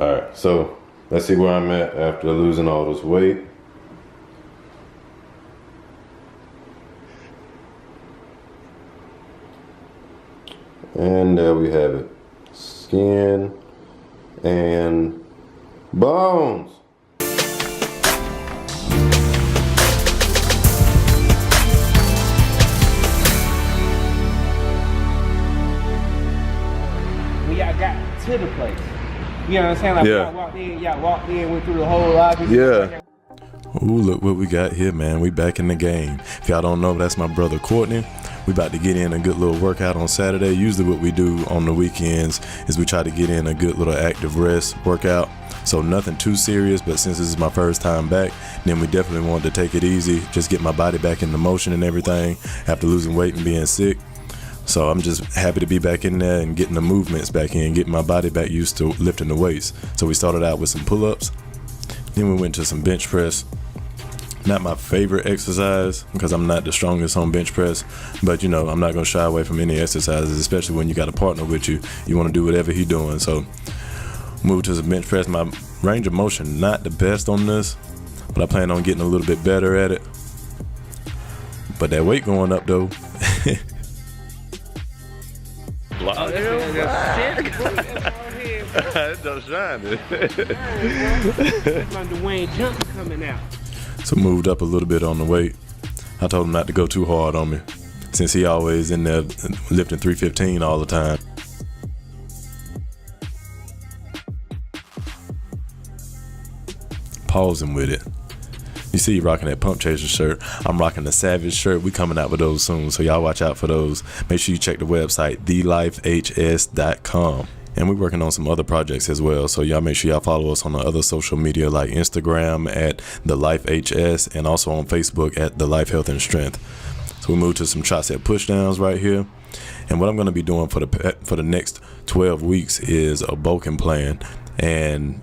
Alright, so let's see where I'm at after losing all this weight. And there we have it. Skin and bones. When y'all got to the place, you know what I'm saying? Like y'all walked in, went through the whole lobby. Yeah. Ooh, look what we got here, man. We back in the game. If y'all don't know, that's my brother Courtney. We about to get in a good little workout on Saturday. Usually what we do on the weekends is we try to get in a good little active rest workout. So nothing too serious, but since this is my first time back, then we definitely wanted to take it easy, just get my body back into motion and everything after losing weight and being sick. So I'm just happy to be back in there and getting the movements back in, getting my body back used to lifting the weights. So we started out with some pull-ups, then we went to some bench press. Not my favorite exercise because I'm not the strongest on bench press, but you know, I'm not gonna shy away from any exercises, especially when you got a partner with you. You wanna do whatever he's doing. So moved to the bench press. My range of motion, not the best on this, but I plan on getting a little bit better at it. But that weight going up though. Dwayne Johnson coming out. So moved up a little bit on the weight. I told him not to go too hard on me, since he always in there lifting 315 all the time. Pausing with it. You see you rocking that Pump Chaser shirt. I'm rocking the Savage shirt. We coming out with those soon, so y'all watch out for those. Make sure you check the website, thelifehs.com. And we're working on some other projects as well, so y'all make sure y'all follow us on the other social media like Instagram at The Life HS and also on Facebook at The Life Health and Strength. So we moved to some tricep pushdowns right here. And what I'm going to be doing for the next 12 weeks is a bulking plan, and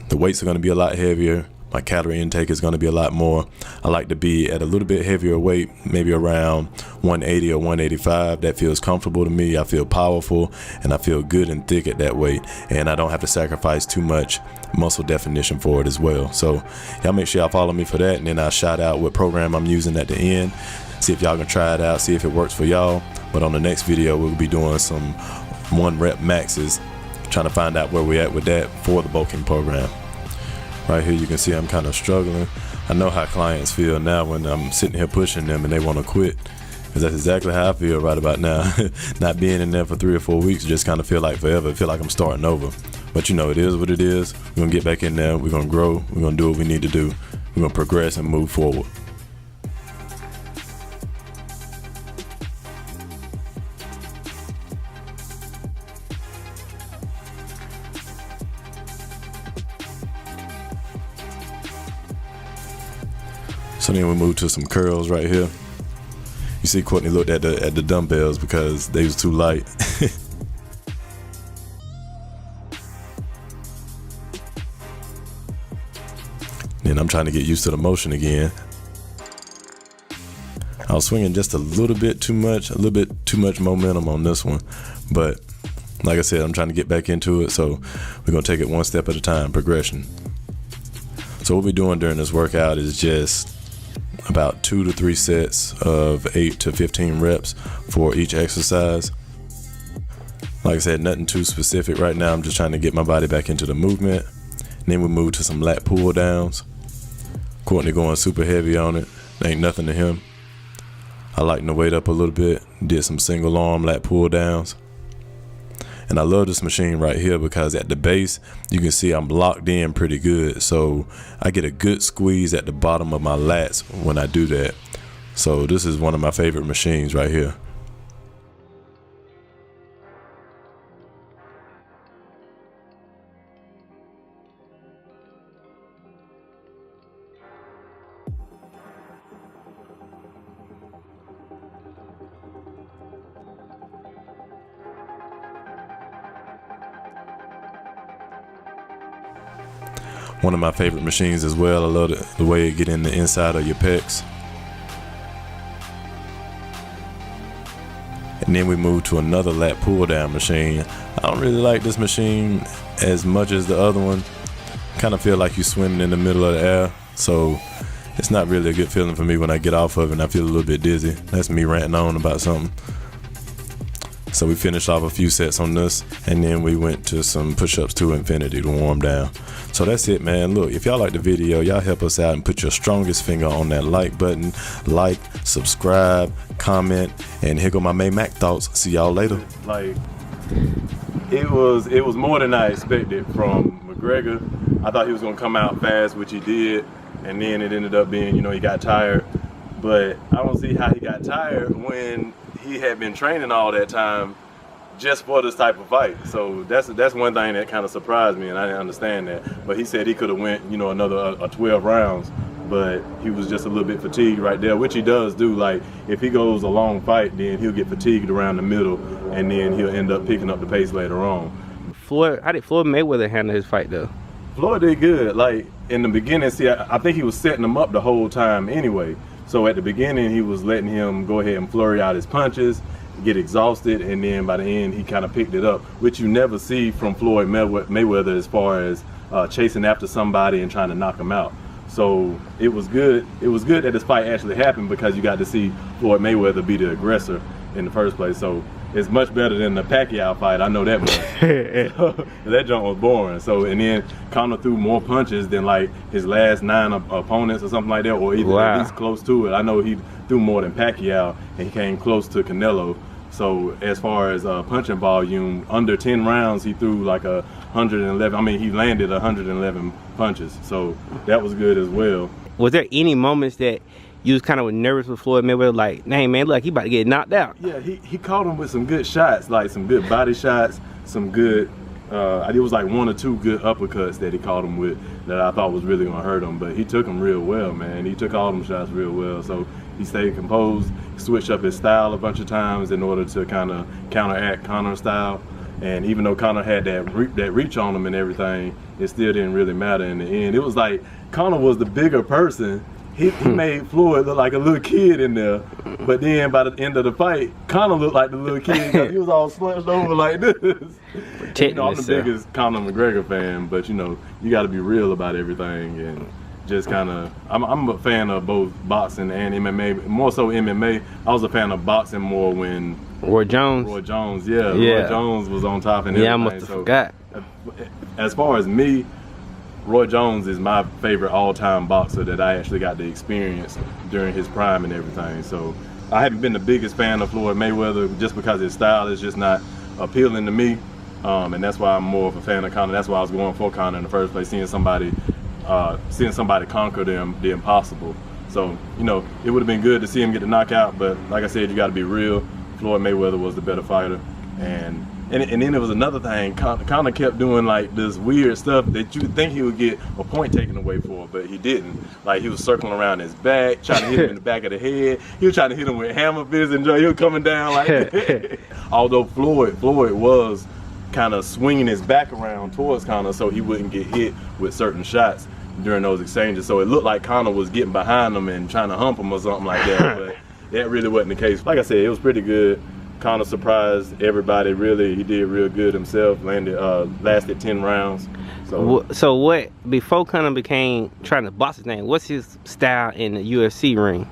the weights are going to be a lot heavier. My calorie intake is going to be a lot more. I like to be at a little bit heavier weight, maybe around 180 or 185. That feels comfortable to me. I feel powerful and I feel good and thick at that weight, and I don't have to sacrifice too much muscle definition for it as well. So y'all make sure y'all follow me for that, and then I'll shout out what program I'm using at the end. See if y'all can try it out, see if it works for y'all. But on the next video, we'll be doing some 1 rep maxes, trying to find out where we're at with that for the bulking program. Right here you can see I'm kind of struggling. I know how clients feel now when I'm sitting here pushing them and they want to quit, because that's exactly how I feel right about now. Not being in there for 3 or 4 weeks just kind of feel like forever. I feel like I'm starting over. But you know, it is what it is. We're going to get back in there. We're going to grow. We're going to do what we need to do. We're going to progress and move forward. So then we moved to some curls right here. You see Courtney looked at the dumbbells because they was too light. Then I'm trying to get used to the motion again. I was swinging just a little bit too much momentum on this one. But like I said, I'm trying to get back into it. So we're gonna take it one step at a time, progression. So what we're doing during this workout is just about 2 to 3 sets of 8 to 15 reps for each exercise. Like I said, nothing too specific right now. I'm just trying to get my body back into the movement. And then we move to some lat pull downs. Courtney going super heavy on it. Ain't nothing to him. I lightened the weight up a little bit. Did some single arm lat pull downs. And I love this machine right here because at the base, you can see I'm locked in pretty good. So I get a good squeeze at the bottom of my lats when I do that. So this is one of my favorite machines right here. One of my favorite machines as well. I love the way it get in the inside of your pecs. And then we moved to another lat pull down machine. I don't really like this machine as much as the other one. Kind of feel like you're swimming in the middle of the air, so it's not really a good feeling for me when I get off of it and I feel a little bit dizzy. That's me ranting on about something. So we finished off a few sets on this, and then we went to some push-ups to infinity to warm down. So that's it, man. Look, if y'all like the video, y'all help us out and put your strongest finger on that like button. Like, subscribe, comment, and here go my May Mac thoughts. See y'all later. Like, it was more than I expected from McGregor. I thought he was gonna come out fast, which he did, and then it ended up being, you know, he got tired. But I don't see how he got tired when he had been training all that time just for this type of fight. So that's one thing that kind of surprised me, and I didn't understand that. But he said he could have went, you know, another 12 rounds, but he was just a little bit fatigued right there, which he does do. Like, if he goes a long fight, then he'll get fatigued around the middle, and then he'll end up picking up the pace later on. How did Floyd Mayweather handle his fight though? Floyd did good. Like, in the beginning, see, I think he was setting him up the whole time anyway. So at the beginning, he was letting him go ahead and flurry out his punches, get exhausted, and then by the end, he kind of picked it up, which you never see from Floyd Mayweather as far as chasing after somebody and trying to knock him out. So it was good. It was good that this fight actually happened because you got to see Floyd Mayweather be the aggressor in the first place. So it's much better than the Pacquiao fight, I know that much. That jump was boring. So, and then Conor threw more punches than like his last 9 opponents or something like that, or either at least close to it. I know he threw more than Pacquiao, and he came close to Canelo. So as far as punching volume, under 10 rounds, he threw like 111. I mean, he landed 111 punches. So that was good as well. Was there any moments that you was kind of nervous with Floyd Mayweather, like, dang man, look, he about to get knocked out? Yeah, he caught him with some good shots, like some good body shots, some good, it was like 1 or 2 good uppercuts that he caught him with that I thought was really gonna hurt him, but he took them real well, man. He took all them shots real well, so he stayed composed, switched up his style a bunch of times in order to kind of counteract Conor's style. And even though Conor had that reach on him and everything, it still didn't really matter in the end. It was like Conor was the bigger person. He made Floyd look like a little kid in there, but then by the end of the fight, Conor looked like the little kid because he was all slunched over like this. You know, I'm the biggest Conor McGregor fan, but you know, you got to be real about everything and just kind of. I'm a fan of both boxing and MMA, more so MMA. I was a fan of boxing more when Roy Jones, yeah. Roy Jones was on top and everything. Yeah, I must have forgot. As far as me, Roy Jones is my favorite all-time boxer that I actually got to experience during his prime and everything. So I haven't been the biggest fan of Floyd Mayweather just because his style is just not appealing to me. And that's why I'm more of a fan of Conor. That's why I was going for Conor in the first place, seeing somebody conquer the impossible. So, you know, it would have been good to see him get the knockout, but like I said, you got to be real. Floyd Mayweather was the better fighter. And then there was another thing. Conor kept doing like this weird stuff that you would think he would get a point taken away for, but he didn't. Like, he was circling around his back, trying to hit him in the back of the head. He was trying to hit him with hammer fists, and he was coming down like that. Although Floyd was kind of swinging his back around towards Conor so he wouldn't get hit with certain shots during those exchanges. So it looked like Conor was getting behind him and trying to hump him or something like that, but that really wasn't the case. Like I said, it was pretty good. Conor surprised everybody, really. He did real good himself, lasted 10 rounds. So what, before Conor became trying to box his name, what's his style in the UFC ring?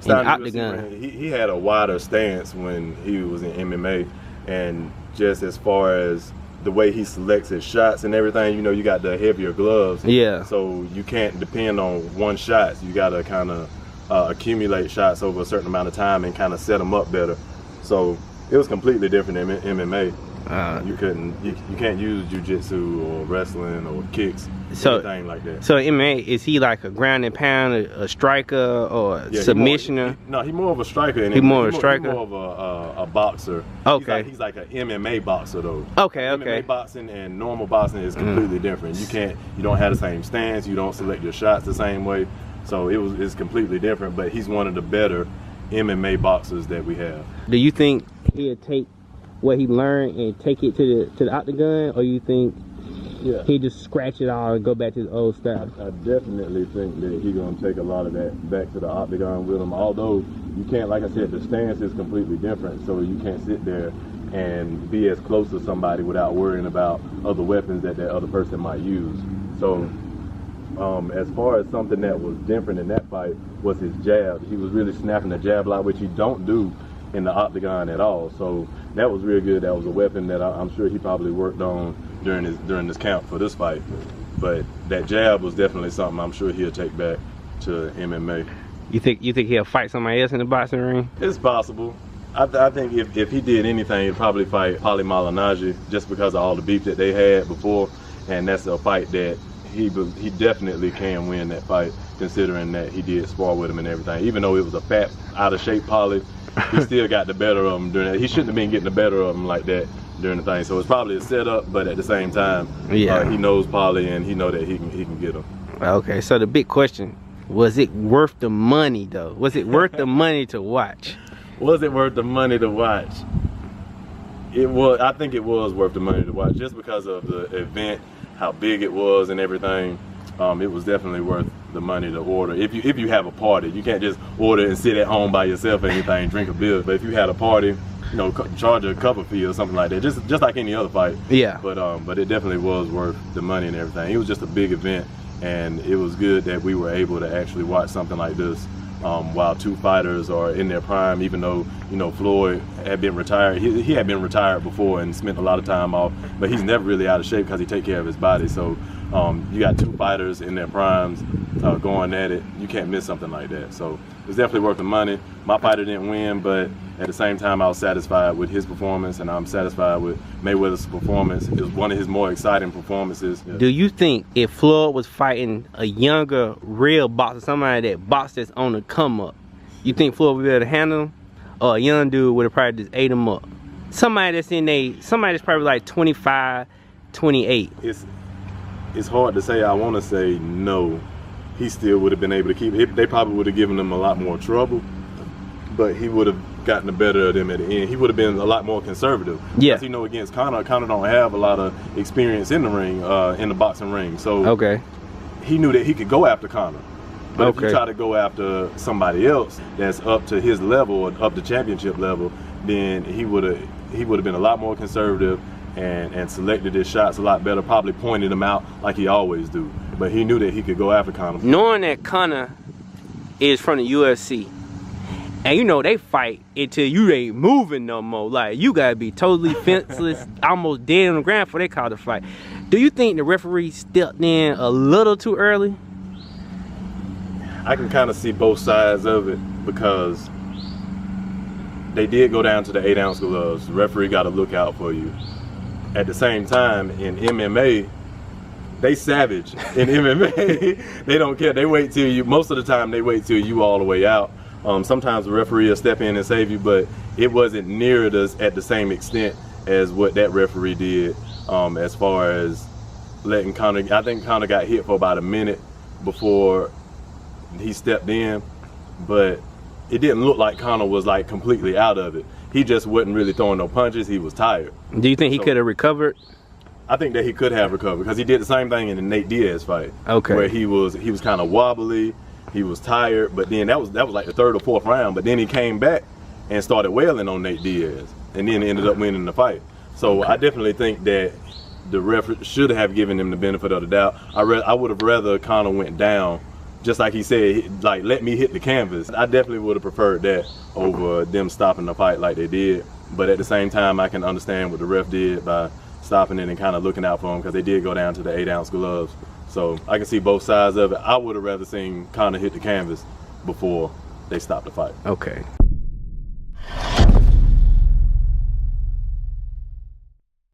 In the octagon? He had a wider stance when he was in MMA, and just as far as the way he selects his shots and everything, you know, you got the heavier gloves. Yeah. So you can't depend on one shot. You got to kind of accumulate shots over a certain amount of time and kind of set them up better. So it was completely different in MMA. You can't use jiu-jitsu or wrestling or kicks, anything like that. So MMA, is he like a ground and pound, a striker, or submissioner? No, he's more of a striker. He's more of a boxer. Okay. He's like an MMA boxer though. Okay. MMA boxing and normal boxing is completely different. You don't have the same stance. You don't select your shots the same way. So it's completely different. But he's one of the better MMA boxers that we have. Do you think he'll take what he learned and take it to the octagon, or you think Yeah. he just scratch it all and go back to his old style. I definitely think that he's going to take a lot of that back to the octagon with him. Although you can't, like I said, the stance is completely different, so you can't sit there and be as close to somebody without worrying about other weapons that other person might use. So as far as something that was different in that fight was his jab. He was really snapping the jab lot, which he don't do in the octagon at all. So that was real good. That was a weapon that I'm sure he probably worked on during this camp for this fight. But that jab was definitely something I'm sure he'll take back to MMA. You think he'll fight somebody else in the boxing ring? It's possible. I think if he did anything, he'd probably fight Paulie Malignaggi just because of all the beef that they had before, and that's a fight that he definitely can win that fight, considering that he did spar with him and everything. Even though it was a fat, out of shape Paulie, he still got the better of him during that. He shouldn't have been getting the better of him like that during the thing. So it's probably a setup, but at the same time, he knows Paulie and he know that he can get him. Okay, so the big question, was it worth the money though? Was it worth the money to watch? Was it worth the money to watch? It was. I think it was worth the money to watch just because of the event, how big it was and everything. It was definitely worth the money to order. If you have a party, you can't just order and sit at home by yourself or anything, drink a beer. But if you had a party, you know, charge a cover fee or something like that, just like any other fight. Yeah. But it definitely was worth the money and everything. It was just a big event, and it was good that we were able to actually watch something like this while two fighters are in their prime. Even though, you know, Floyd had been retired, he had been retired before and spent a lot of time off, but he's never really out of shape because he take care of his body. So you got two fighters in their primes going at it. You can't miss something like that. So it's definitely worth the money. My fighter didn't win, but at the same time, I was satisfied with his performance, and I'm satisfied with Mayweather's performance. It was one of his more exciting performances. Do you think if Floyd was fighting a younger, real boxer, somebody that boxes on the come up, you think Floyd would be able to handle him? Or a young dude would have probably just ate him up? Somebody that's probably like 25, 28. It's hard to say. I want to say no. He still would have been able to keep it. They probably would have given him a lot more trouble, but he would have gotten the better of them at the end. He would have been a lot more conservative. Yeah. Because, you know, against Conor don't have a lot of experience in the ring, in the boxing ring. So he knew that he could go after Conor. But if you try to go after somebody else that's up to his level or up to championship level, then he would have been a lot more conservative and selected his shots a lot better, probably pointed them out like he always do. But he knew that he could go after Conor. Knowing that Conor is from the UFC, and you know they fight until you ain't moving no more. Like, you gotta be totally fenceless, almost dead on the ground before they call the fight. Do you think the referee stepped in a little too early? I can kind of see both sides of it, because they did go down to the 8-ounce gloves. The referee got to look out for you. At the same time, in MMA, they savage. In MMA, they don't care. They wait till you, most of the time they wait till you all the way out. Sometimes the referee will step in and save you, but it wasn't near us at the same extent as what that referee did, as far as letting Conor. I think Conor got hit for about a minute before he stepped in, but it didn't look like Conor was like completely out of it. He just wasn't really throwing no punches. He was tired. Do you think he could have recovered? I think that he could have recovered, because he did the same thing in the Nate Diaz fight. Where he was kind of wobbly, he was tired, but then that was like the third or fourth round. But then he came back and started wailing on Nate Diaz, and then ended up winning the fight. So I definitely think that the referee should have given him the benefit of the doubt. I would have rather Conor went down, just like he said, like, let me hit the canvas. I definitely would have preferred that over them stopping the fight like they did. But at the same time, I can understand what the ref did by stopping it and kind of looking out for him, because they did go down to the 8-ounce gloves. So I can see both sides of it. I would have rather seen Conor hit the canvas before they stopped the fight. Okay.